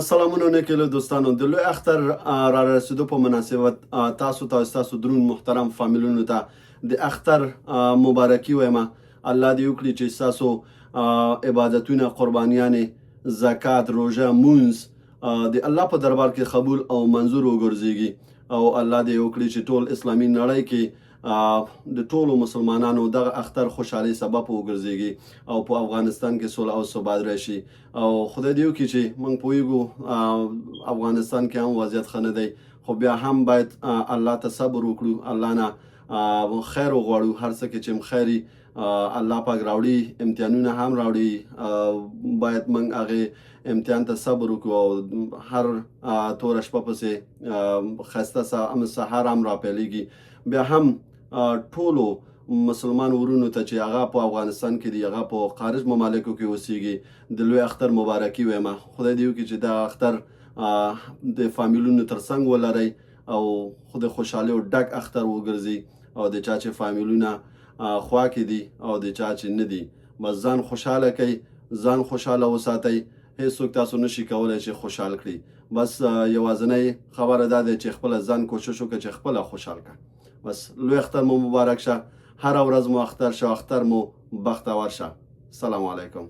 سلامونه نیکلو دوستانو د لوی اختر را رسیدو په مناسبت تاسو درون محترم فامیلونو ته د اختر مبارکي وایم. الله دې وکړي چې تاسو عبادتونه، قربانیانې، زکات، روژه، مونځ د الله په دربار کې قبول او منظور وګرځيږي او الله دې وکړي چې ټول اسلامي نړۍ کې د ټولو مسلمانانو دغه اختر خوشحالي سبب وګرځيږي او په افغانستان کې صلح او ثبات راشي او خدای دې وکړي چې موږ پوهیږو افغانستان کې هم وضعیت ښه نه دی، خو بیا هم باید الله ته صبر وکړو، الله نه خیر وغواړو. هر څه کې چې خیري الله پاک راوړي، امتحانونه هم راوړي، باید موږ هغې امتحان ته صبر وکړو او هر توره شپه پسې ښایسته سهار هم راپیلېږي. بیا هم ټولو مسلمان ورونو ته چې هغه په افغانستان کې دي، هغه په خارج ممالکو کې اوسیږي، د لوی اختر مبارکي وایم. خدای دې وکړي چې دا اختر د فامیلونو ترڅنګ ولرئ او خدای خوشحالي او ډک اختر وګرځي او د چا چې فامیلونه خوا کې دي او د چا چې نه دي، بس ځان خوشحاله کوي، ځان خوشحاله وساتئ. هیڅوک تاسو نشي کولی چې خوشحال کړي. بس یوازینۍ خبره دا ده چې خپله ځان کوشش وکړه چې خپله خوشحال کړه. بس لوی اختر مو مبارک شه، هر ورځ مو اختر شه، اختر مو بختور شه. سلام علیکم.